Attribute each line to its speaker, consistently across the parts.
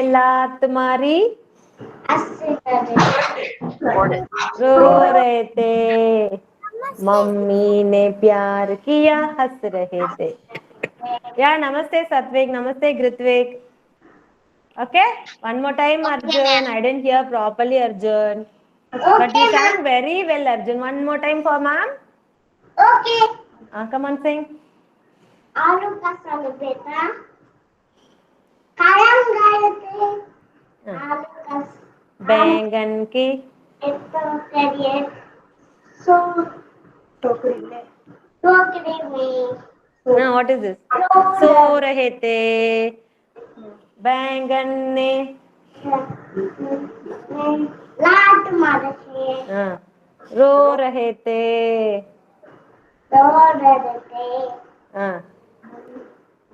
Speaker 1: लात मारी, रो रहे थे, मम्मी ने प्यार किया, हंस रहे थे. Yeah, namaste Satvik, namaste Gritvik. Okay, one more time Arjun. I didn't hear properly Arjun. But you sang very well Arjun. One more time for ma'am.
Speaker 2: Okay.
Speaker 1: Come on sing.
Speaker 2: आलू का सालू बेटा कायम गए थे आलू का
Speaker 1: बैंगन की
Speaker 2: तो करिए सो टोकरी में
Speaker 1: what is this? सो रहे थे, बैंगन ने
Speaker 2: लात मारे थे
Speaker 1: रो रहे थे,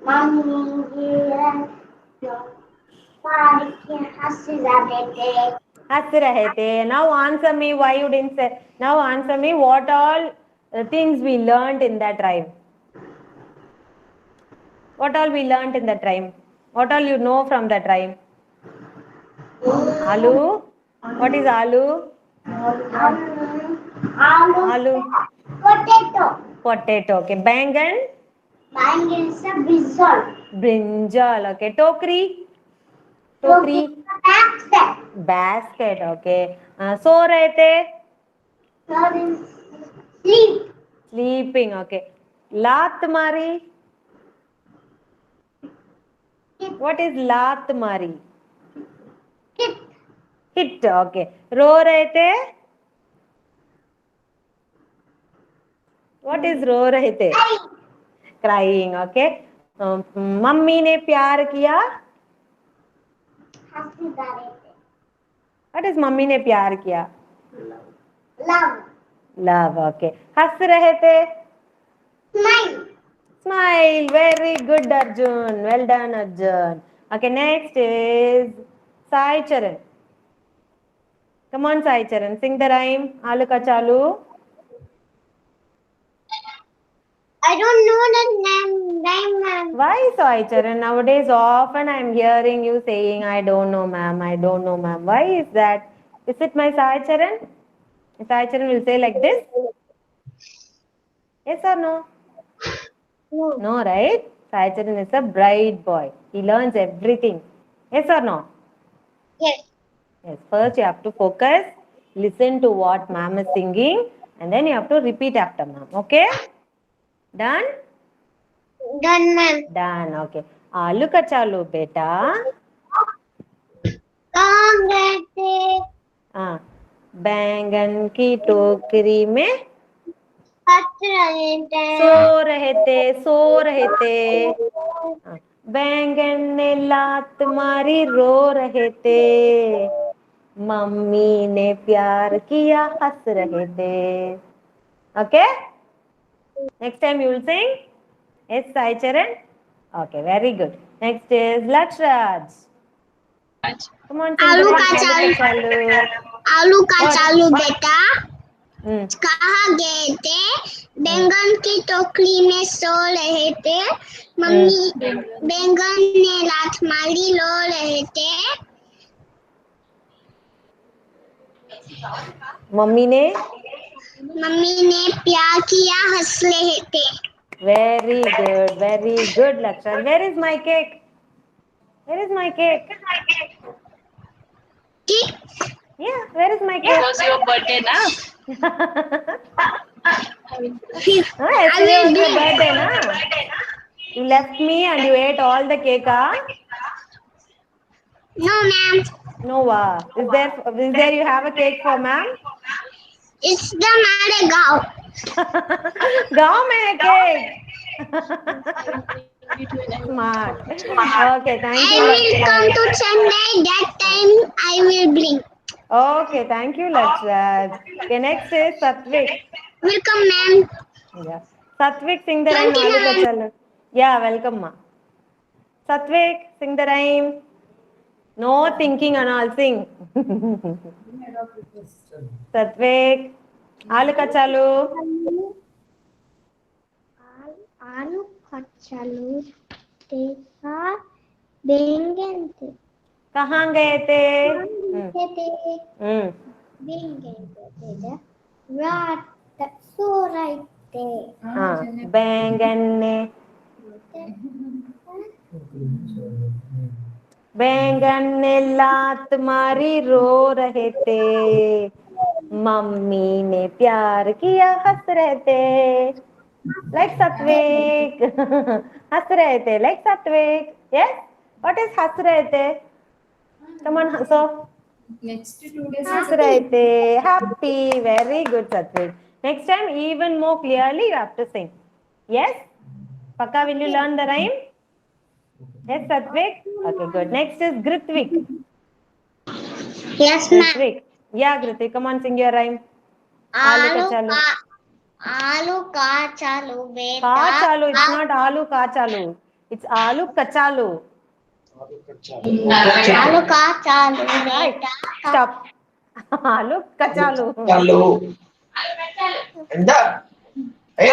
Speaker 2: मम्मी
Speaker 1: हंस रहे थे. Now answer me why you didn't say. Now answer me what all things we learned in that rhyme. What all we learned in that rhyme? What all you know from that rhyme? Aloo? What is aloo? Aloo.
Speaker 2: Potato.
Speaker 1: Potato. Okay. Bangan?
Speaker 2: Bangan is a brinjal.
Speaker 1: Brinjal. Okay. Tokri? Tokri?
Speaker 2: Basket.
Speaker 1: Basket. Okay. सो रहे थे?
Speaker 2: Sleep.
Speaker 1: Sleeping. Okay. लात मारी? What is लात मारी?
Speaker 2: Hit.
Speaker 1: Hit. Okay. रो रहे थे? What is रो रहे थे? Crying. Okay. मम्मी ने प्यार किया? What is मम्मी ने प्यार किया?
Speaker 2: Love.
Speaker 1: Love. Okay. हंस रहे थे?
Speaker 2: Smile.
Speaker 1: Smile. Very good Arjun. Well done Arjun. Okay. Next is Sai Charan. Come on Sai Charan. Sing the rhyme. Alu ka chalu.
Speaker 2: I don't know the name.
Speaker 1: Why Sai Charan? Nowadays often I am hearing you saying I don't know ma'am. I don't know ma'am. Why is that? Is it my Sai Charan? Sai Charan will say like this? Yes or no?
Speaker 2: No.
Speaker 1: No, right? Sai Charan is a bright boy. He learns everything. Yes or no?
Speaker 2: Yes.
Speaker 1: Yes. First you have to focus, listen to what ma'am is singing, and then you have to repeat after ma'am. Okay? Done?
Speaker 2: Done, ma'am.
Speaker 1: Done. Okay. Alu ka chalu beta.
Speaker 2: कहाँ गए थे
Speaker 1: बैंगन की टोकरी में
Speaker 2: हंस रहे थे
Speaker 1: सो रहे थे बैंगन ने लात मारी रो रहे थे मम्मी ने प्यार किया हंस रहे थे okay next time you will sing yes Sai Charan okay very good next is Lakshraj come on sing
Speaker 2: आलू
Speaker 1: the
Speaker 2: का
Speaker 1: rhyme
Speaker 2: चालू आलू का
Speaker 1: What?
Speaker 2: चालू बेटा कहाँ गए थे बैंगन की टोकरी में सो रहे थे मम्मी बैंगन ने लात मारी रो रहे थे
Speaker 1: मम्मी ने
Speaker 2: प्यार किया हंस रहे थे
Speaker 1: very good Lakshan where is my cake yeah where is my cake
Speaker 3: It was your birthday na
Speaker 1: yesterday was your birthday na you left me and you ate all the cake
Speaker 2: No, ma'am.
Speaker 1: no is there you have a cake for ma'am
Speaker 2: It's the Malegaon.
Speaker 1: गांव में है cake smart okay thank you
Speaker 2: I will come to Chennai. That time I will bring.
Speaker 1: okay thank you Lakshad okay next is Satvik
Speaker 2: Welcome, ma'am.
Speaker 1: yeah Satvik sing the rhyme
Speaker 2: 29.
Speaker 1: Alu ka chalu yeah welcome ma Satvik sing the rhyme no thinking and all sing Satvik Alu ka chalu
Speaker 2: आलू का चालू देखा बैंगन थे
Speaker 1: कहाँ गए थे?
Speaker 2: गए थे बेंगन रात सो रहे थे
Speaker 1: हाँ बैंगन ने लात मारी रो रहे थे, मम्मी ने प्यार किया हंस रहे थे, लाइक सात्विक हंस रहे थे लाइक सात्विक. यस, व्हाट इज हंस रहे थे? कम ऑन हंसो.
Speaker 3: Next 2 days.
Speaker 1: हंस रहे थे. Happy. Very good, Satvik. Next time, even more clearly, you have to sing. Yes? Paka, will you learn the rhyme? Yes, Satvik? Okay, good. Next is Gritvik.
Speaker 2: Yes, ma'am.
Speaker 1: Gritvik. Yeah, Gritvik, come on, sing your rhyme.
Speaker 2: आलू
Speaker 1: Kachalu.
Speaker 2: का चालू बेटा
Speaker 1: Kachalu. It's not Alu Kachalu. It's Alu Kachalu.
Speaker 2: आलू का चालू
Speaker 1: Right.
Speaker 2: बेटा
Speaker 1: Stop. Alu Kachalu.
Speaker 4: చాలు ఎంత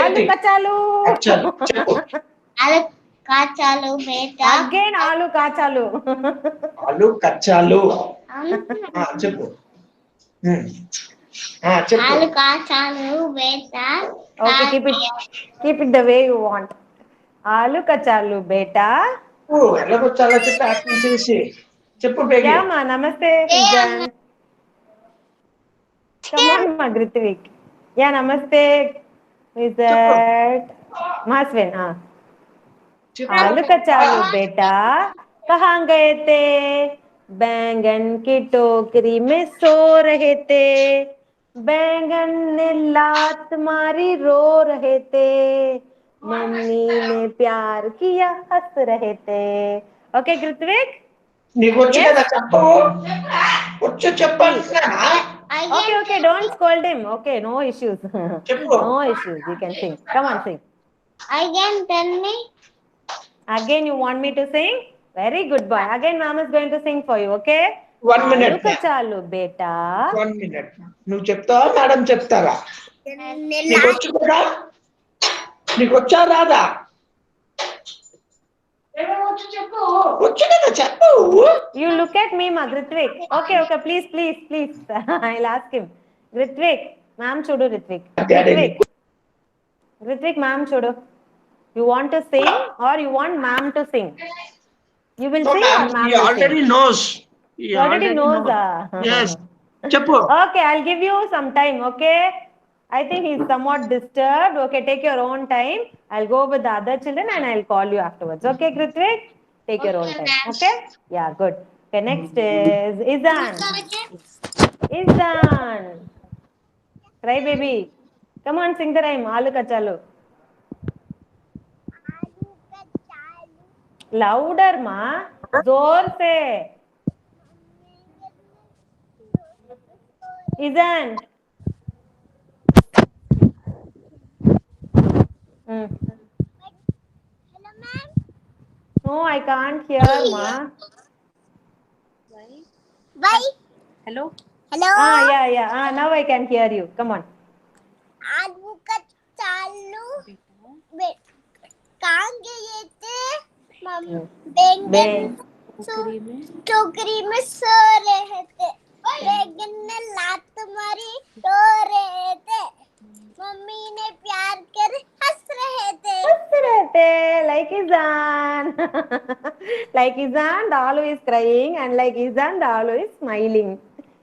Speaker 1: Alu Kachalu.
Speaker 4: చాలు చెప్పు
Speaker 2: आलू का चालू बेटा
Speaker 1: Again Alu Kachalu.
Speaker 4: ఆలు కచ్చాలు చెప్పు చెప్పు
Speaker 2: आलू का चालू बेटा
Speaker 1: Okay, keep it the way you want. Alu Kachalu beta.
Speaker 4: ఎలాగొచ్చాలో చెప్పి యాక్టింగ్ చేసి చెప్పు బేగి
Speaker 1: Yeah, ma. Namaste, Sujan. Come on, ma, Gritvik. Yeah, namaste. Is that Maswin? Ah. आलू कचालू बेटा कहाँ गए थे? बैंगन की टोकरी में सो रहे थे, बैंगन ने लात मारी रो रहे थे, मम्मी ने प्यार किया हंस रहे थे. Okay Gritvik?
Speaker 4: నీకు వచ్చు కదా చెప్పు వచ్చు చెప్పాలి
Speaker 1: Okay, don't scold him. Okay, no issues.
Speaker 4: చెప్పు
Speaker 1: No issues. You can sing. Come on, sing.
Speaker 2: again tell me
Speaker 1: Again, you want me to sing? Very good boy. Again, ma'am is going to sing for you, okay?
Speaker 4: 1 minute.
Speaker 1: Alu kachalu beta.
Speaker 4: 1 minute నువ్వు చెప్తావా madam చెప్తారా నీకు వచ్చు కదా నీకు వచ్చా రాదా వచ్చు కదా చెప్పు
Speaker 1: You look at me, ma, Gritvik. Okay, please. I'll ask him. Gritvik, ma'am chudu Ritvik. Gritvik, ma'am chudu. You want to sing or you want ma'am to sing? You will sing or ma'am
Speaker 4: he
Speaker 1: will
Speaker 4: already
Speaker 1: sing?
Speaker 4: knows
Speaker 1: He already knows.
Speaker 4: yes చెప్పు
Speaker 1: Okay, I'll give you some time, okay? I think he's somewhat disturbed. Okay, take your own time. I'll go with the other children and I'll call you afterwards. Okay, Gritvik? Take your own time. Okay? Yeah, good. Okay, next is Izan. Izan. Cry baby. Come on, sing the rhyme. Alu kachalu. Louder, ma. Zor se. Izan.
Speaker 2: hello ma'am
Speaker 1: No, I can't hear, ma.
Speaker 2: bye
Speaker 3: Hello.
Speaker 2: hello
Speaker 1: Yeah. Now I can hear you. Come on.
Speaker 2: आलू का चालू कहाँ गए थे बैंगन टोकरी में सो रहे थे, बैंगन ने लात मारी रो रहे थे, मम्मी ने प्यार कर हंस रहे थे.
Speaker 1: Like Izan. Like Izan, the Alu is crying, and like Izan, the Alu is smiling.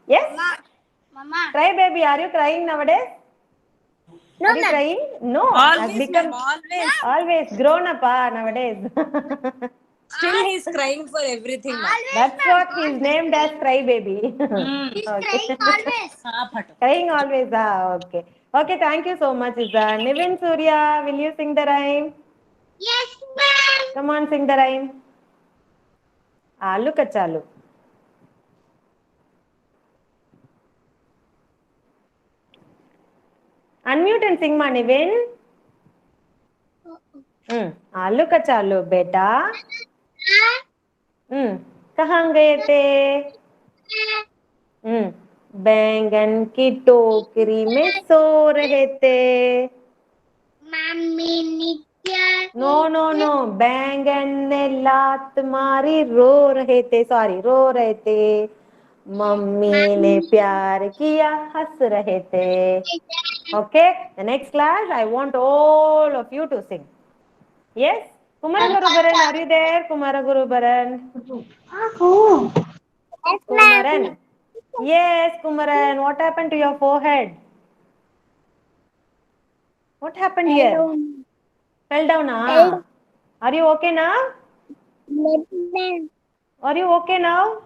Speaker 1: Yes?
Speaker 2: Mama.
Speaker 1: Cry baby, are you crying nowadays?
Speaker 2: No,
Speaker 1: Are you
Speaker 2: ma'am.
Speaker 1: crying? No.
Speaker 3: Always,
Speaker 1: has become
Speaker 3: ma'am, always.
Speaker 1: always grown up nowadays.
Speaker 3: Still he's crying for everything, ma'am.
Speaker 1: That's what he's named as Cry baby.
Speaker 2: He's crying always.
Speaker 1: Crying always. Okay. Okay, thank you so much, Izan. Nivin Surya, will you sing the rhyme?
Speaker 2: Yes, ma'am.
Speaker 1: Come on, sing the rhyme. Alu kachalu. Unmute and sing, ma, Nivin. आलू कचालू बेटा. कहाँ गए थे? बैंगन की टोकरी में सो रहे थे.
Speaker 2: मम्मी ने
Speaker 1: No. बैंगन ने लात मारी रो रहे थे. Sorry, रो रहे थे. मम्मी ने प्यार किया हंस रहे थे. Okay, the next class I want all of you to sing. Yes, Kumaragarubaran, are you there? Kumaragarubaran. Kumaran. Yes, Kumaran. What happened to your forehead? What happened here? Fell down, ah? Are you okay now? Are you okay now?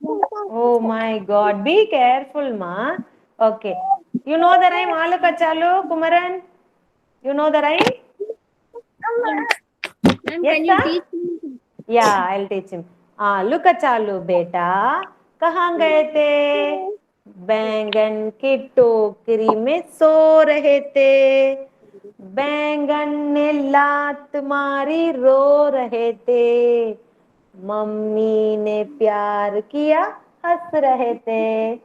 Speaker 1: Oh my God. Be careful, ma. Okay. You know the rhyme, Alu Kachalu, Kumaran? You know the rhyme? Yes, sir? Yeah, I'll teach him. Alu Kachalu, beta. कहाँ गए थे? बैंगन की टोकरी में सो रहे थे. बैंगन ने लात मारी रो रहे थे. मम्मी ने प्यार किया हंस रहे थे.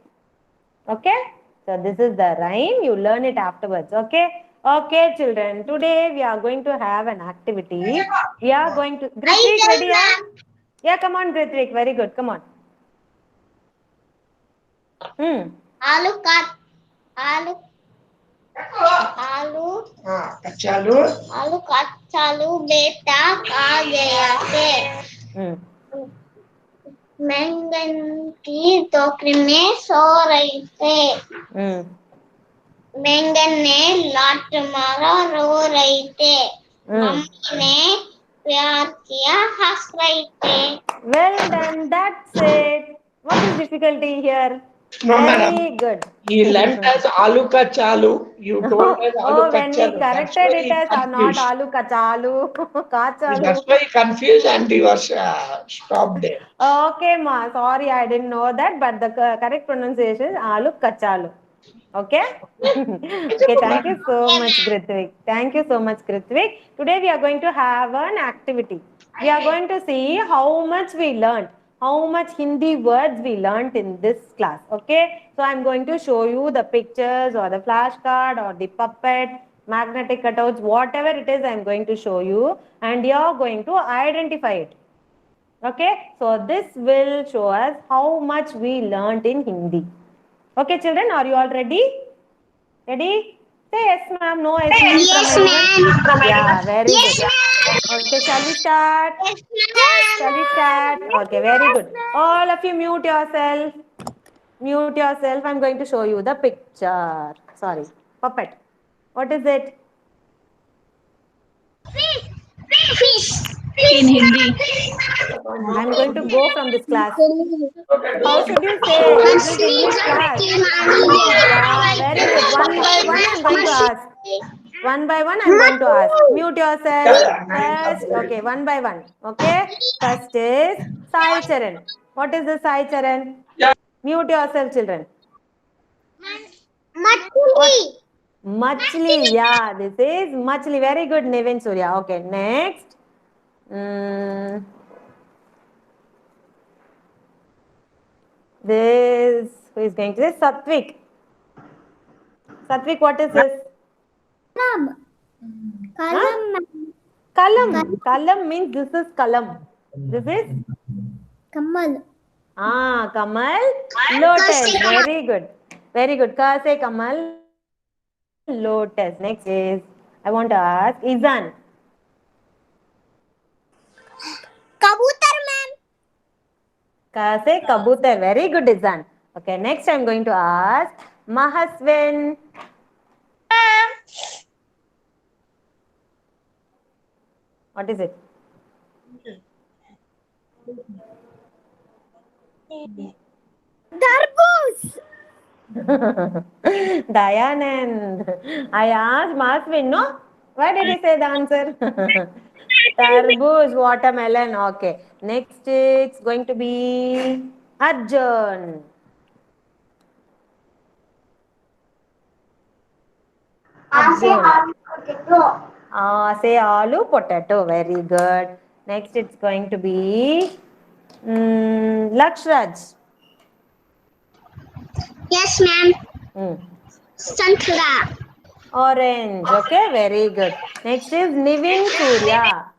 Speaker 1: Okay, so this is the rhyme. You learn it afterwards. Okay, children, today we are going to have an activity. We are going to Grithik, ready? Yeah, come on, Grithik. Very good. Come on.
Speaker 2: आलू
Speaker 4: कच्चालू
Speaker 2: कच्चालू बेटा खा गया थे. बैंगन की टोकरी में सो रही थे. बैंगन ने लात मारा रो रही थे. मम्मी ने प्यार किया हंस रही थे.
Speaker 1: Well done. That's it. What is difficulty here?
Speaker 4: No,
Speaker 1: Very
Speaker 4: madam.
Speaker 1: good.
Speaker 4: He learnt as Alu Kachalu. You told us Alu
Speaker 1: When we
Speaker 4: Kachalu. That's
Speaker 1: corrected
Speaker 4: why
Speaker 1: it
Speaker 4: he
Speaker 1: as not
Speaker 4: confused.
Speaker 1: alu kachalu, kachalu.
Speaker 4: That's why he confused and he was stopped there.
Speaker 1: Okay, ma. Sorry, I didn't know that, but the correct pronunciation is alu kachalu. Okay? Okay, thank you so much, Grithvik. Thank you so much, Grithvik. Today we are going to have an activity. We are going to see how much we learned, how much Hindi words we learned in this class. Okay? So I'm going to show you the pictures or the flashcard or the puppet, magnetic cutouts, whatever it is, I'm going to show you, and you're going to identify it. Okay, so this will show us how much we learnt in Hindi. Okay, children, are you all ready? Ready? Say yes, ma'am. No, yes, ma'am.
Speaker 2: Yes, ma'am.
Speaker 1: Yeah, very
Speaker 2: Yes,
Speaker 1: good.
Speaker 2: ma'am.
Speaker 1: Okay, shall we start?
Speaker 2: Yes,
Speaker 1: Shall we start? Okay, very good. All of you mute yourself. Mute yourself. I'm going to show you the picture. Sorry, puppet. What is it?
Speaker 2: Fish.
Speaker 5: In Hindi.
Speaker 1: I'm going to go from this class. How should you say? This is English class. Yeah, very good. One by one, I'm going to ask. One by one, I'm going to ask. Mute yourself. First, okay, one by one. Okay. First is Sai Charan. What is the Sai Charan? Mute yourself, children.
Speaker 2: Machli.
Speaker 1: Machli. Yeah, this is Machli. Very good, Nevin Surya. Okay, next. This, who is going to say? Satvik. Satvik, what is this?
Speaker 2: Kalam.
Speaker 1: Kalam. Kalam means this is kalam. This is?
Speaker 2: Kamal.
Speaker 1: Kamal. Lotus. Very good. Very good. Ka say Kamal. Lotus. Next is, I want to ask Izan.
Speaker 2: Kabutar, ma'am.
Speaker 1: Ka say Kabutar. Very good, Izan. Okay, next I'm going to ask Mahaswin. What is it?
Speaker 2: Darboos.
Speaker 1: Dayanand. I asked Mahaswin, no? Why did he say the answer? Tarboos, watermelon. Okay. Next it's going to be Arjun. Arjun. Say aloo potato. Very good. Next it's going to be Lakshraj.
Speaker 2: Yes, ma'am. Santra.
Speaker 1: Orange. Okay, very good. Next is Nivin Surya.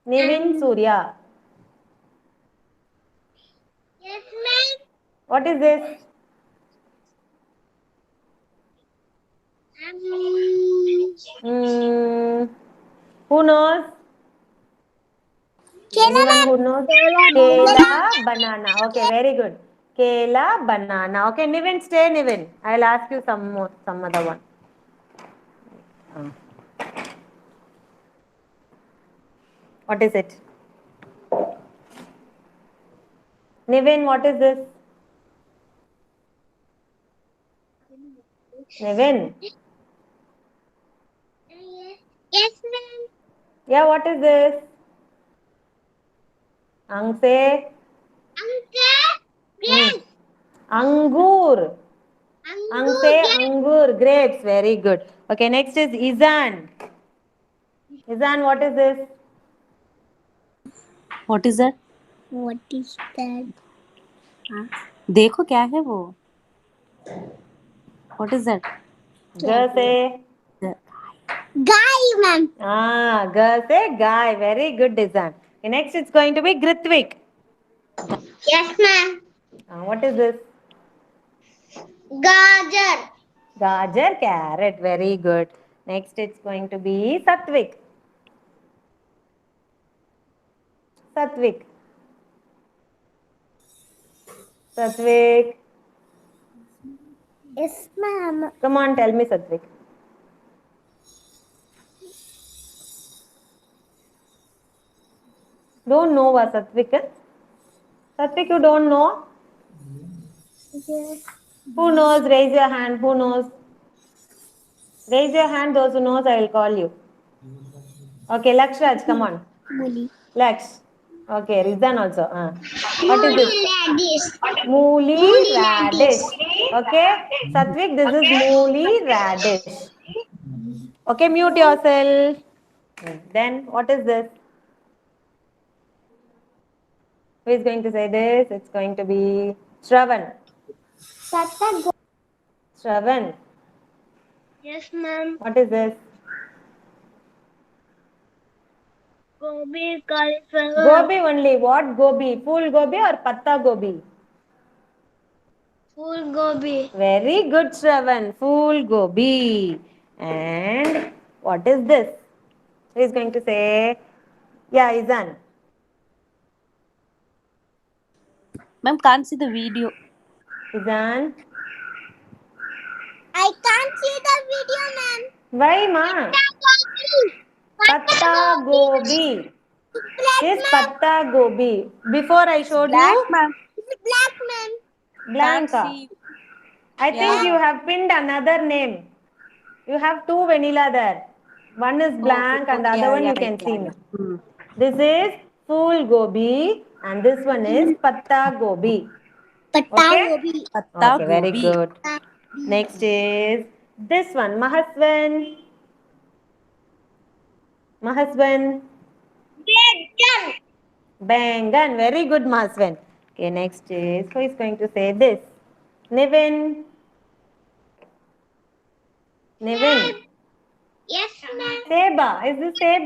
Speaker 1: Nivin Surya.
Speaker 2: Yes, ma'am.
Speaker 1: What is this? Hmm. Who knows? Anyone who knows? Kela banana. Okay, very good. Kela banana. Okay, Nivin, stay Nivin. I'll ask you some other one. What is it? Nivin, what is this? Nivin.
Speaker 2: Yes, ma'am.
Speaker 1: Yeah, what is this? Angse. Hmm. Angur. Angse, angur. Grapes. Very good. Okay, next is Izan. Izan, what is this?
Speaker 3: What is that?
Speaker 2: What is that?
Speaker 3: देखो क्या है वो? What is that?
Speaker 1: Gase.
Speaker 2: Guy, ma'am.
Speaker 1: Ah, Gase, guy. Very good, Izan. Okay, next it's going to be Gritvik.
Speaker 2: Yes, ma'am.
Speaker 1: What is this?
Speaker 2: Gajar.
Speaker 1: Gajar, carrot. Very good. Next it's going to be Satvik. Satvik. Satvik.
Speaker 2: Yes, ma'am.
Speaker 1: Come on, tell me Satvik. Don't know what Satvik is? Satvik, you don't know?
Speaker 2: Yes.
Speaker 1: Who knows? Raise your hand. Who knows? Raise your hand. Those who knows, I will call you. Okay, Lakshraj, come on.
Speaker 2: Muli.
Speaker 1: Laksh. Okay, Rizan also. What is this?
Speaker 2: Radish.
Speaker 1: Mooli radish. Okay, Satvik, this is mooli radish. Okay, mute yourself. Then what is this? Who is going to say this? It's going to be Shravan. Shravan.
Speaker 2: Yes, ma'am.
Speaker 1: What is this?
Speaker 2: Gobi, cauliflower.
Speaker 1: Gobi only. What gobi? Full gobi or patta gobi?
Speaker 2: Full gobi.
Speaker 1: Very good, Shravan. Full gobi. And what is this? Who is going to say? Yeah, Izan.
Speaker 3: Ma'am, can't see the video.
Speaker 1: Izan.
Speaker 2: I can't see the video, ma'am.
Speaker 1: Why, ma? Patta gobi. Yes, patta gobi. Before I showed
Speaker 3: Black,
Speaker 1: you
Speaker 3: ma'am.
Speaker 2: Black, ma'am.
Speaker 1: blank.
Speaker 3: Can't see.
Speaker 1: I think you have pinned another name. You have two vanilla there. One is blank and the other one you can see.
Speaker 3: Hmm.
Speaker 1: This is full gobi and this one is patta gobi.
Speaker 2: Patta
Speaker 1: Okay?
Speaker 2: gobi.
Speaker 3: Patta
Speaker 1: Okay, very
Speaker 3: gobi.
Speaker 1: good. Next is this one, Mahaswan. Mahaswan. Bengan. Very good, Mahaswan. Okay, next is, who is going to say this? Nivin. Nivin.
Speaker 2: Yes, ma'am.
Speaker 1: Seba. Is this Seb?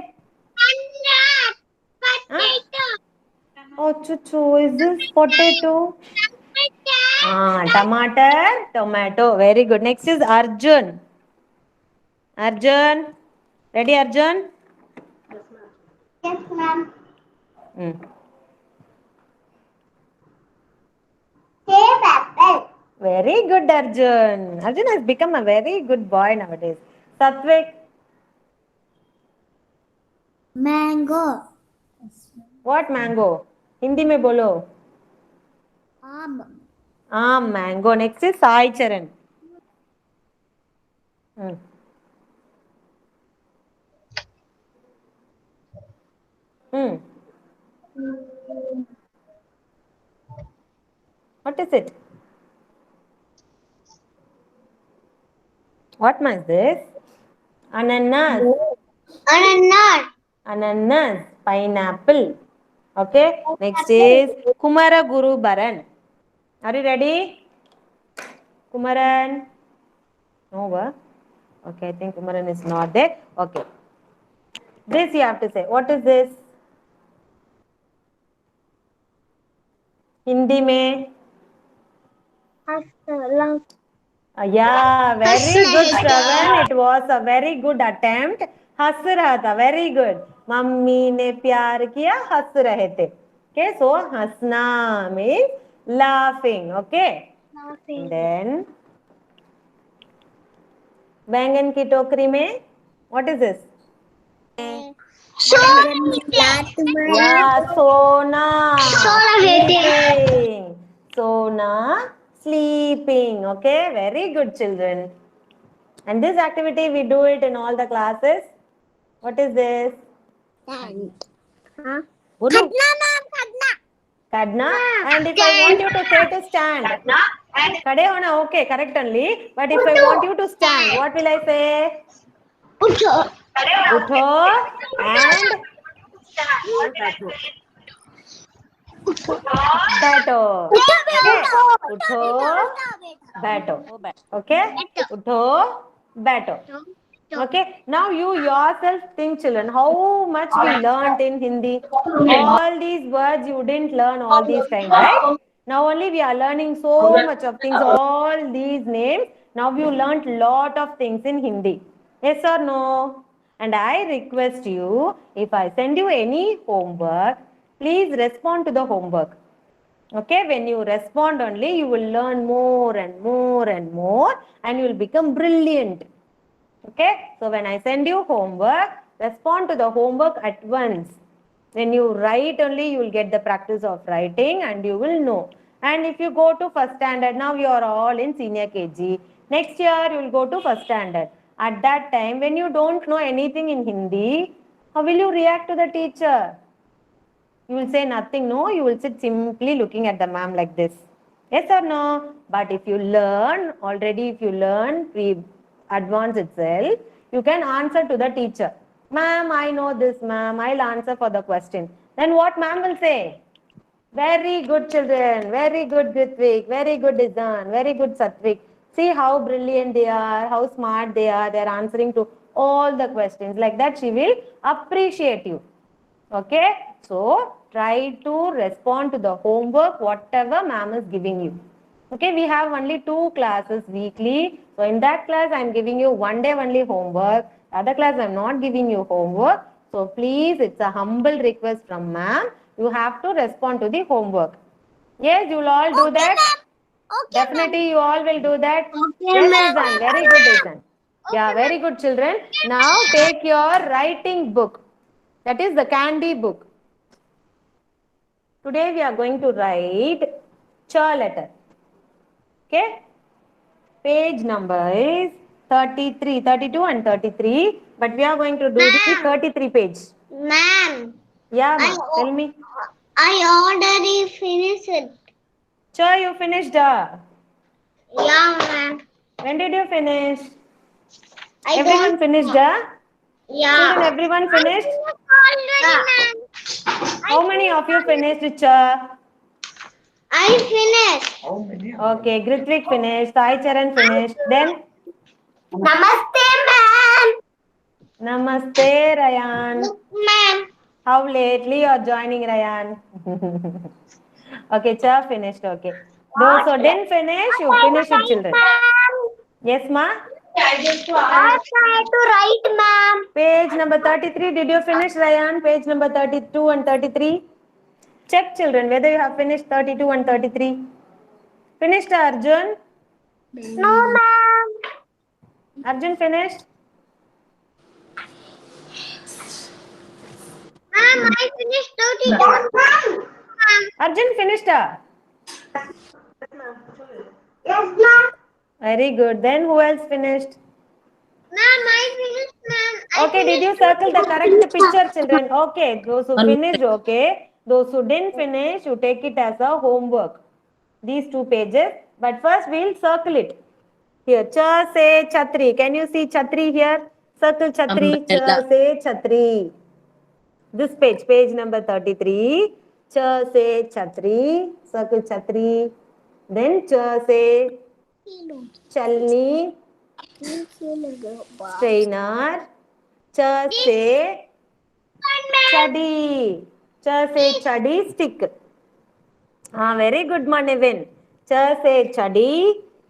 Speaker 2: Potato.
Speaker 1: Oh, chuchu. Is this potato? Tomato. Tomato. Very good. Next is Arjun. Arjun. Ready, Arjun?
Speaker 2: Yes, ma'am.
Speaker 1: Hmm.
Speaker 2: Save apple.
Speaker 1: Very good, Arjun. Arjun has become a very good boy nowadays. Satvik.
Speaker 2: Mango.
Speaker 1: What mango? Hindi में बोलो. Mango. Next is Sai Charan. What is it? What is this? Ananas.
Speaker 2: Ananas.
Speaker 1: Ananas. Pineapple. Okay. Next is Kumara Guru Baran. Are you ready? Kumaran? No, what? Okay, I think Kumaran is not there. Okay. This you have to say. What is this? Hindi में yeah, very good, Shravan. It was a very good attempt. हंस रहा था, very good. Mummy ने प्यार किया, हंस रहे थे. Okay, so हंसना means laughing. Okay. And then बैंगन की टोकरी में what is this? Yeah, Sona. Sleeping. Sona, sleeping. Okay, very good, children. And this activity, we do it in all the classes. What is this? Bolu. Kadna. And if I want you to say to stand. Kade hona, okay, correct only. But if I want you to stand, what will I say?
Speaker 2: Utho.
Speaker 1: Utho and बैठो. Okay. उठो बैठो. Okay. उठो बैठो. Okay. Now you yourself think, children, how much we learnt in Hindi. All these words you didn't learn all these time, right? Now only we are learning so much of things. All these names. Now you learnt lot of things in Hindi. Yes or no? And I request you, if I send you any homework, please respond to the homework. Okay, when you respond only, you will learn more and more and more, and you will become brilliant. Okay, so when I send you homework, respond to the homework at once. When you write only, you will get the practice of writing and you will know. And if you go to first standard, now you are all in senior KG. Next year, you will go to first standard. At that time, when you don't know anything in Hindi, how will you react to the teacher? You will say nothing, no? You will sit simply looking at the ma'am like this. Yes or no? But if you learn, already if you learn pre-advance itself, you can answer to the teacher. Ma'am, I know this, ma'am. I'll answer for the question. Then what ma'am will say? Very good, children. Very good, Grithvik. Very good, Izan. Very good, Satvik. See how brilliant they are, how smart they are. They are answering to all the questions. Like that, she will appreciate you. Okay? So, try to respond to the homework, whatever ma'am is giving you. Okay, we have only 2 classes weekly. So, in that class, I am giving you one day only homework. The other class, I am not giving you homework. So, please, it's a humble request from ma'am. You have to respond to the homework. Yes, you will all do that? Definitely, you all will do that. Yes, Izan. Very good, Izan. Yeah, very good, children. Now, take your writing book. That is the candy book. Today we are going to write cha letter. Okay? Page number is 33, 32 and 33. But we are going to do the 33 page.
Speaker 2: Ma'am,
Speaker 1: Yeah, ma'am. Tell me.
Speaker 2: I already finished it.
Speaker 1: Cha, you finished?
Speaker 2: Yeah, ma'am.
Speaker 1: When did you finish?
Speaker 2: I
Speaker 1: Everyone finished?
Speaker 2: Yeah.
Speaker 1: Children, everyone finished?
Speaker 2: Already, ma'am.
Speaker 1: How many of you finished cha?
Speaker 2: I finished.
Speaker 4: How many?
Speaker 1: Okay, Grithvik finished. Sai Charan finished. Then?
Speaker 2: Namaste, ma'am.
Speaker 1: Namaste, Rayan.
Speaker 2: Ma'am.
Speaker 1: How lately you are joining, Rayan? Okay, cha finished. Okay. Those who didn't finish, you finish it, children. Yes, ma?
Speaker 2: I tried to write, ma'am.
Speaker 1: Page number 33. Did you finish, Rayan? Page number 32 and 33. Check, children, whether you have finished 32 and 33. Finished, Arjun?
Speaker 2: No, ma'am.
Speaker 1: Arjun finished?
Speaker 2: Ma'am, I finished 32.
Speaker 1: Arjun finished?
Speaker 2: Yes, ma'am.
Speaker 1: Very good. Then who else finished?
Speaker 2: Ma'am, I finished, ma'am.
Speaker 1: Okay, did you circle the correct picture, children? Okay, those who finished, okay. Those who didn't finish, you take it as a homework. These 2 pages. But first, we'll circle it. Here, cha, say, chhatri. Can you see chhatri here? Circle chhatri, cha, say, chhatri. This page, page number 33. Ch say chhatri, circle chhatri. Then ch say chalni, strainer. Ch say chadi. Ch say chadi, stick. Very good, Manivin. Ch say chadi,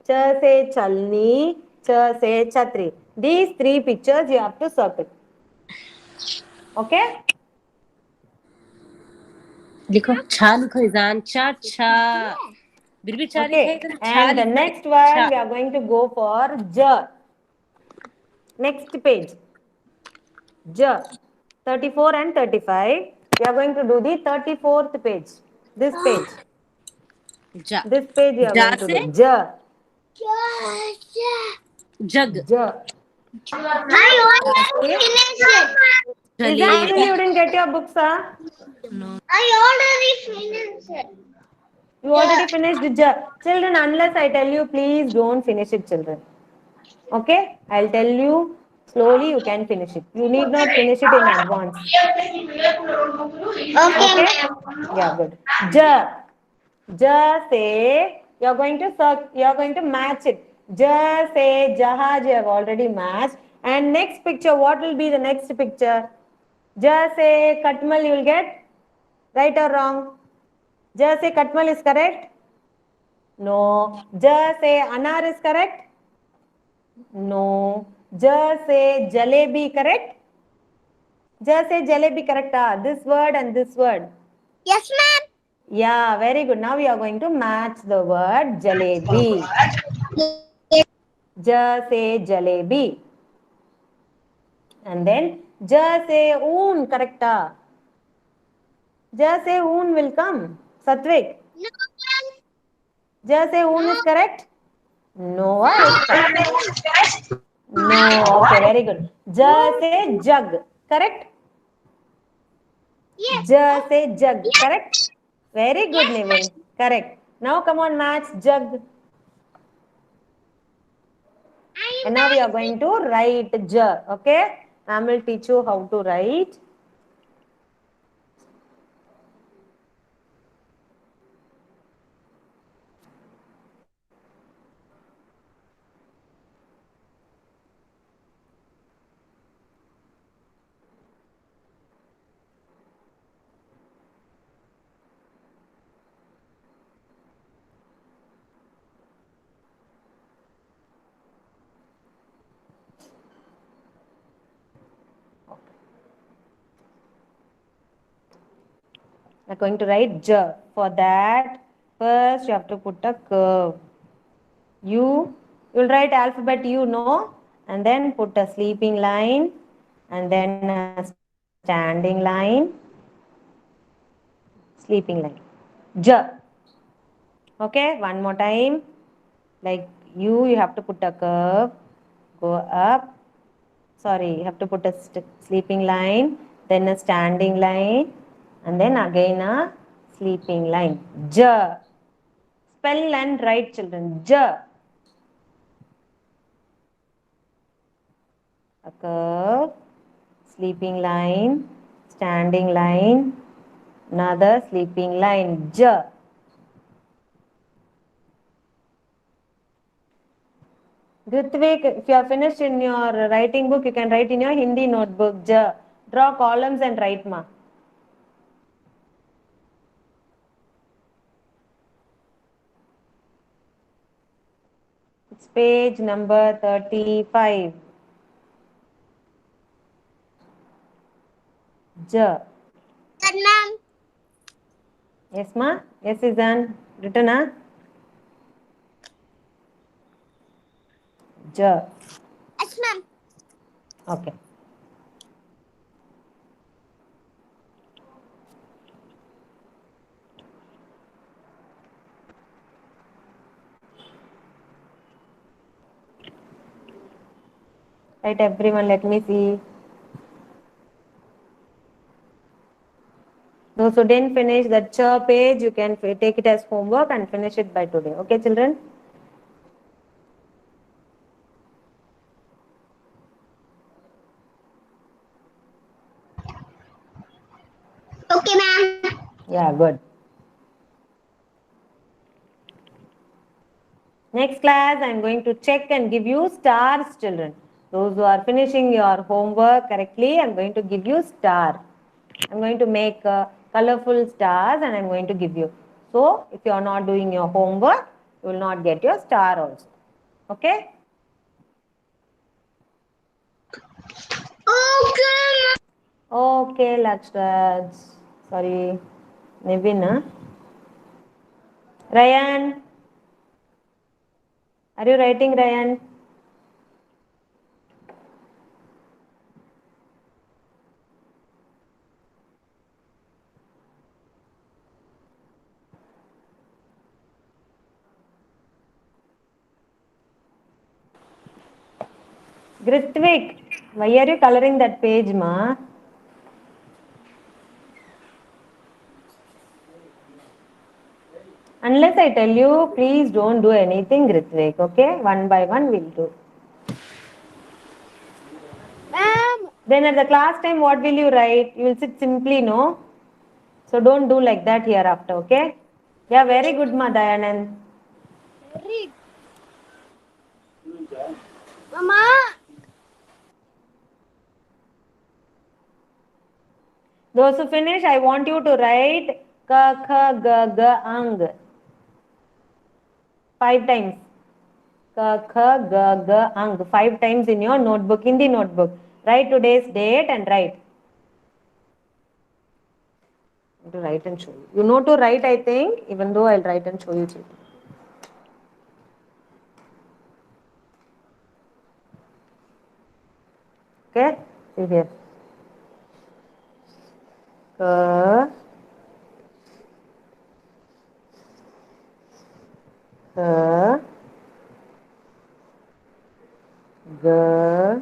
Speaker 1: ch say chalni, ch say chhatri. These three pictures you have to circle. Okay?
Speaker 3: लिखो छा लिखो इजान छा छा बिरबी छा लिखा है
Speaker 1: Okay.
Speaker 3: इधर छा
Speaker 1: And the
Speaker 3: लिखा है
Speaker 1: next one
Speaker 3: छा
Speaker 1: we are going to go for j. Next page. J. 34 and 35. We are going to do the 34th page. This page.
Speaker 3: जा
Speaker 1: This page we are
Speaker 3: जा
Speaker 1: going to
Speaker 3: से
Speaker 1: do. J.
Speaker 3: Jug
Speaker 1: J.
Speaker 2: I already finished it.
Speaker 1: Is that still
Speaker 3: jalebi
Speaker 1: you didn't get your books, huh?
Speaker 2: I already finished it.
Speaker 1: You already finished J. Children, unless I tell you, please don't finish it, children. Okay? I'll tell you slowly, you can finish it. You need not finish it in advance. Okay? Yeah, good. J. J say you're going to match it. J say Jahaj you have already matched. And next picture, what will be the next picture? J say Katmal you will get right or wrong? J say Katmal is correct? No. J say Anar is correct? No. J say Jalebi correct? J say Jalebi correct. This word and this word.
Speaker 2: Yes, ma'am.
Speaker 1: Yeah, very good. Now we are going to match the word jalebi. Ja say jalebi. And then ja say oon, correct? Ja say oon will come. Satvik.
Speaker 2: No, ma'am.
Speaker 1: Ja say oon is correct? No, is correct. No, okay, very good. Ja say jug, correct?
Speaker 2: Yes.
Speaker 1: Ja say jug,
Speaker 2: Yes.
Speaker 1: correct? Very good,
Speaker 2: Yes,
Speaker 1: Nivin. Correct. Now come on, match jug. And now we are going to write J. Okay? I will teach you how to write. We are going to write J. For that, first you have to put a curve. You'll write alphabet U, no? And then put a sleeping line. And then a standing line. Sleeping line. J. Okay, one more time. Like you have to put a curve. Go up. Sorry, you have to put a sleeping line, then a standing line, and then again a sleeping line. J. Spell and write, children. J. A curve, sleeping line, standing line, another sleeping line. J. Ritvik, if you are finished in your writing book, you can write in your Hindi notebook. J. Draw columns and write, ma. It's page number 35. J.
Speaker 2: Yes, ma'am.
Speaker 1: Yes, ma? Yes, is done. Written, huh? J.
Speaker 2: Yes, ma'am.
Speaker 1: Okay. Right, everyone, let me see. Those who didn't finish the ch page, you can take it as homework and finish it by today. Okay, children?
Speaker 2: Okay, ma'am.
Speaker 1: Yeah, good. Next class, I am going to check and give you stars, children. Those who are finishing your homework correctly, I am going to give you star. I am going to make colorful stars and I am going to give you. So, if you are not doing your homework, you will not get your star also. Okay?
Speaker 2: Okay.
Speaker 1: Okay, Lakshdraj. Sorry. Nivin, huh? Ryan. Are you writing, Ryan? Grithvik, why are you coloring that page, ma? Unless I tell you, please don't do anything, Grithvik, okay? One by one we'll do.
Speaker 2: Ma'am.
Speaker 1: Then at the class time, what will you write? You will sit simply, no? So don't do like that hereafter, okay? Yeah, very good, ma, Dayanand.
Speaker 2: Very. Mama.
Speaker 1: Those who finish, I want you to write ka, kha, ga, ga, ang. 5 times. Ka, kha, ga, ga, ang. 5 times in your notebook, in the notebook. Write today's date and write. To write and show you. You know to write, I think, even though I'll write and show you. Okay? See here. Ka, kha, ga,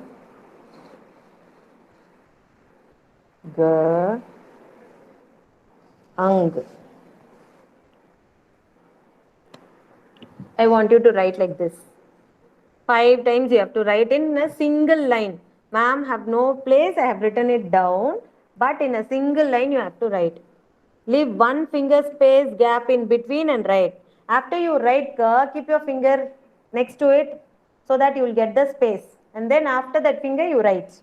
Speaker 1: ga, ang. I want you to write like this. 5 times you have to write in a single line. Ma'am, have no place. I have written it down. But in a single line you have to write. Leave one finger space gap in between and write. After you write ka, keep your finger next to it so that you will get the space. And then after that finger you write.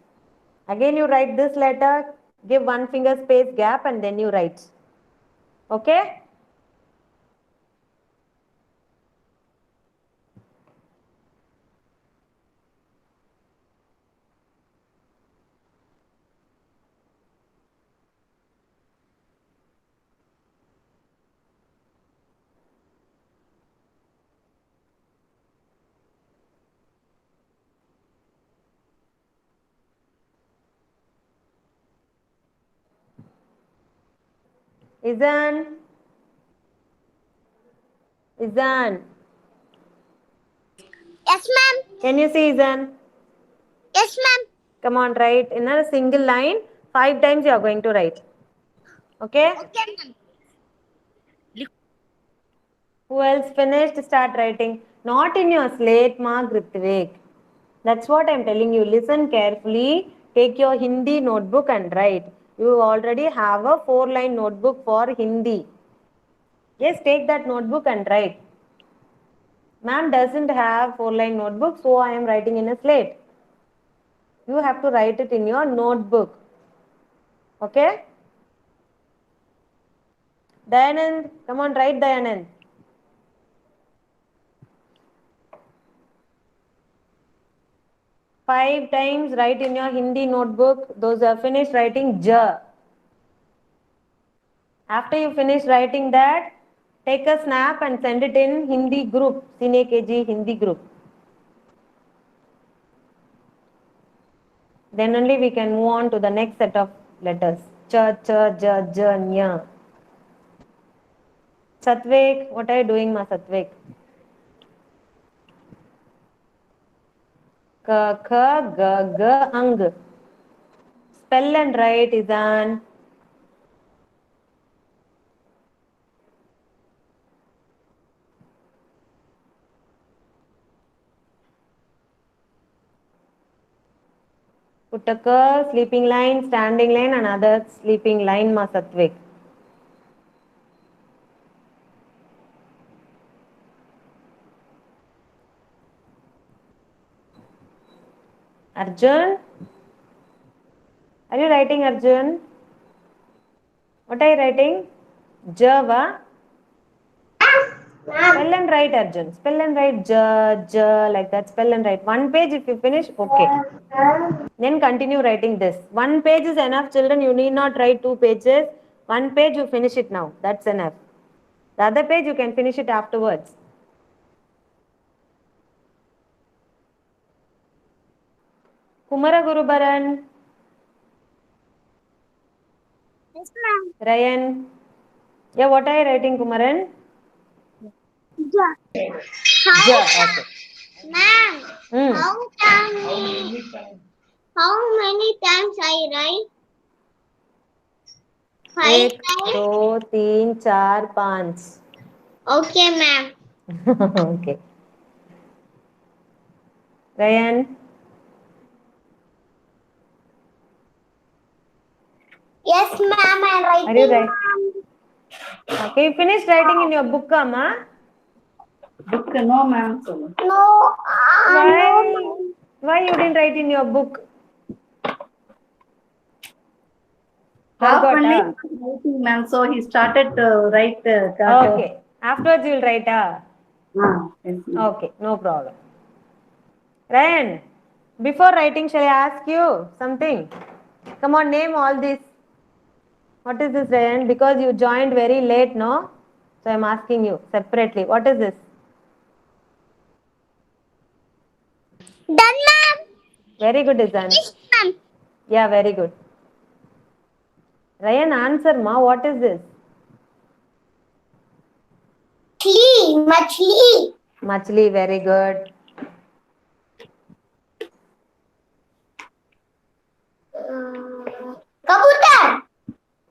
Speaker 1: Again you write this letter, give one finger space gap and then you write. Okay? Izan. Izan.
Speaker 2: Yes, ma'am.
Speaker 1: Can you see Izan?
Speaker 2: Yes, ma'am.
Speaker 1: Come on, write in a single line. 5 times you are going to write. Okay?
Speaker 2: Okay, ma'am.
Speaker 1: Who else finished? Start writing. Not in your slate, ma, Grithvik. That's what I'm telling you. Listen carefully. Take your Hindi notebook and write. You already have a 4-line notebook for Hindi. Yes, take that notebook and write. Ma'am doesn't have 4-line notebook, so I am writing in a slate. You have to write it in your notebook. Okay? Dayanand, come on, write Dayanand. Five times write in your Hindi notebook. Those who have finished writing ja. After you finish writing that, take a snap and send it in Hindi group, Cine KG Hindi group. Then only we can move on to the next set of letters. Cha, cha, ja, ja, nya. Satvik, what are you doing, ma Satvik? Ka, kha, ga, ga, ang. Spell and write, Izan. Put a curve, sleeping line, standing line, and other sleeping line, ma Satvik. Arjun? Are you writing, Arjun? What are you writing? Java? Spell and write, Arjun. Spell and write like that. Spell and write. One page if you finish, okay. Then continue writing this. One page is enough, children. You need not write 2 pages. One page, you finish it now. That's enough. The other page, you can finish it afterwards. Kumara Gurubaran.
Speaker 2: Yes, ma'am.
Speaker 1: Ryan. Yeah, what are you writing, Kumaran?
Speaker 2: Ja.
Speaker 1: Ja, okay.
Speaker 2: Ma'am,
Speaker 1: Hmm.
Speaker 2: how many times I write? 5
Speaker 1: 1,
Speaker 2: times?
Speaker 1: 2, 3, 4, 5.
Speaker 2: Okay, ma'am.
Speaker 1: Okay. Ryan.
Speaker 2: Yes, ma'am, I'm
Speaker 1: Are
Speaker 2: writing.
Speaker 1: you right? Okay, you finished writing in your book, Amma?
Speaker 5: Book no, ma'am.
Speaker 2: No,
Speaker 1: Why? Why you didn't write in your book?
Speaker 5: Half
Speaker 1: Forgot,
Speaker 5: only
Speaker 1: ah?
Speaker 5: writing, ma'am. So he started to write chart.
Speaker 1: Okay. Afterwards you will write, ah?
Speaker 5: Yes, ma'am.
Speaker 1: Okay, no problem. Ryan, before writing, shall I ask you something? Come on, name all this. What is this, Ryan? Because you joined very late, no? So I'm asking you separately. What is this?
Speaker 2: done, ma'am.
Speaker 1: Very good, Izan.
Speaker 2: Yes, ma'am.
Speaker 1: Yeah, very good. Ryan, answer, ma. What is this?
Speaker 2: Machli.
Speaker 1: Machli, very good.
Speaker 2: Kabutar.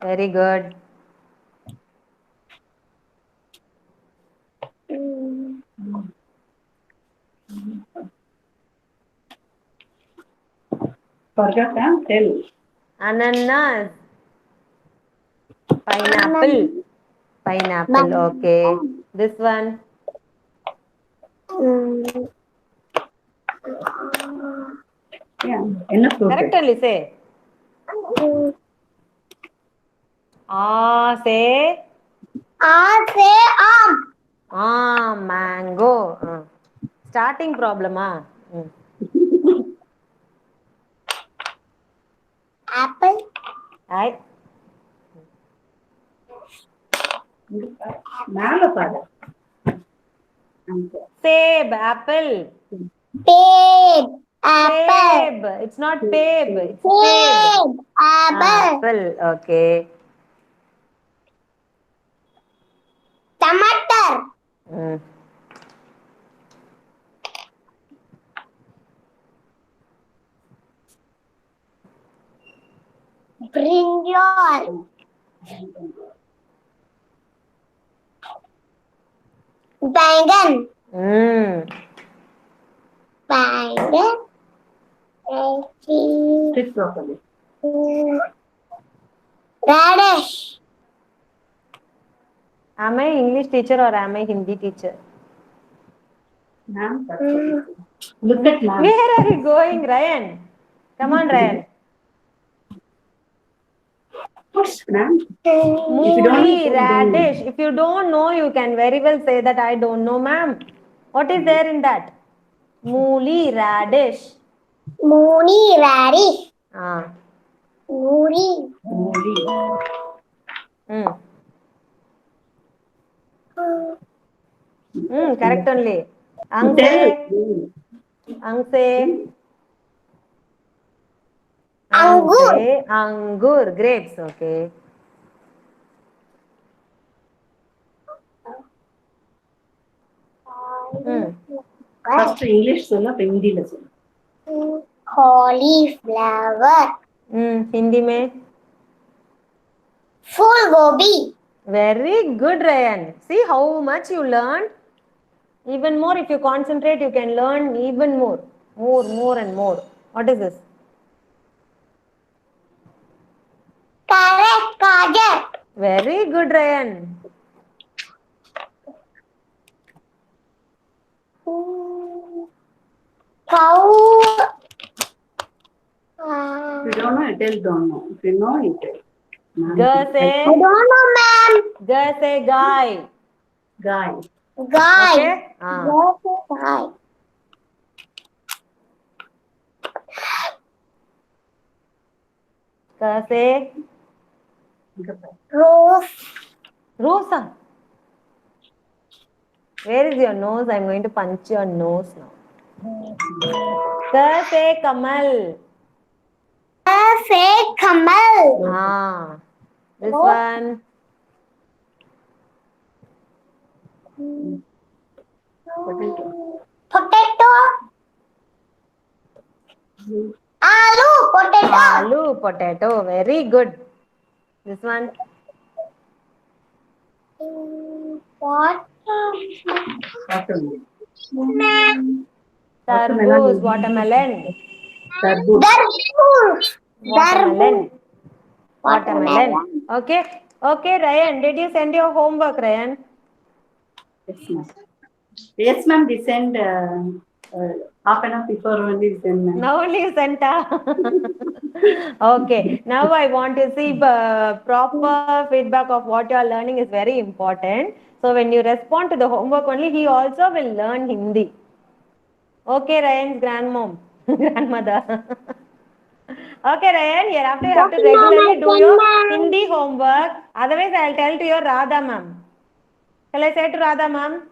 Speaker 1: Very good.
Speaker 5: Forgot, ma'am. Tell.
Speaker 1: Ananas. Pineapple. Pineapple, okay. This one.
Speaker 5: Yeah. Enough fruit.
Speaker 1: Correct only say. Say.
Speaker 2: Say
Speaker 1: Mango. Starting problem, ah.
Speaker 2: apple.
Speaker 1: I.
Speaker 5: மேல பாரு.
Speaker 1: Save, apple.
Speaker 2: Babe. Apple.
Speaker 1: Save. It's not babe. It's save.
Speaker 2: Babe. Apple.
Speaker 1: Apple, okay.
Speaker 2: Tomato.
Speaker 1: Mm.
Speaker 2: Brinjal. Bangan. Bangan.
Speaker 5: Sit properly.
Speaker 2: Radish.
Speaker 1: Am I English teacher or am I Hindi teacher?
Speaker 5: Ma'am, look at ma'am.
Speaker 1: Where are you going, Ryan? Come on, Ryan.
Speaker 5: Ma'am.
Speaker 1: Mooli, radish. If you don't know, you can very well say that I don't know, ma'am. What is there in that? Mooli, radish.
Speaker 2: Mooni, radish. Moori.
Speaker 1: Correct only. Angse.
Speaker 2: Angur.
Speaker 1: Angur, grapes, okay.
Speaker 5: First English solla, then Hindi la solla.
Speaker 2: Cauliflower.
Speaker 1: Hindi में
Speaker 2: Full gobi.
Speaker 1: Very good, Ryan. See how much you learned. Even more, if you concentrate, you can learn even more. More and more. What is this?
Speaker 2: Correct, Gajar.
Speaker 1: Very good, Ryan.
Speaker 2: Cow.
Speaker 5: If you don't know, you tell don't know. If you know, you tell.
Speaker 1: G
Speaker 2: I
Speaker 1: say
Speaker 2: don't know, ma'am.
Speaker 1: G say guy.
Speaker 5: Guy.
Speaker 2: Guy.
Speaker 1: Okay?
Speaker 2: Guy.
Speaker 1: K say
Speaker 2: Rose.
Speaker 1: Rosa. Where is your nose? I'm going to punch your nose now. K say Kamal.
Speaker 2: Say Kamal.
Speaker 1: This one.
Speaker 2: Potato. Aloo. Potato.
Speaker 1: Aloo, potato. Very good. This one.
Speaker 2: What?
Speaker 5: Watermelon.
Speaker 1: Tarboos, watermelon.
Speaker 5: Tarboos.
Speaker 1: Watermelon.
Speaker 2: Watermelon.
Speaker 1: Okay. Okay, Ryan. Did you send your homework, Ryan?
Speaker 5: Yes, ma'am. Yes, ma'am. We send half an hour before only we send, ma'am.
Speaker 1: Now only you sent. Okay. Now I want to see proper feedback of what you are learning is very important. So when you respond to the homework only, he also will learn Hindi. Okay, Ryan's grandmom, grandmother. Okay, Ryan. Hereafter you have to regularly do your Hindi homework. Otherwise, I'll tell to your Radha ma'am. Shall I say to Radha ma'am?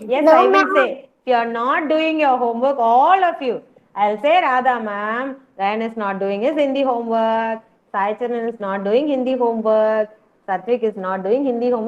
Speaker 1: Yes,
Speaker 2: No,
Speaker 1: I will
Speaker 2: ma'am.
Speaker 1: say. If you are not doing your homework, all of you, I'll say Radha ma'am, Ryan is not doing his Hindi homework. Sai Charan is not doing Hindi homework. Satvik is not doing Hindi homework.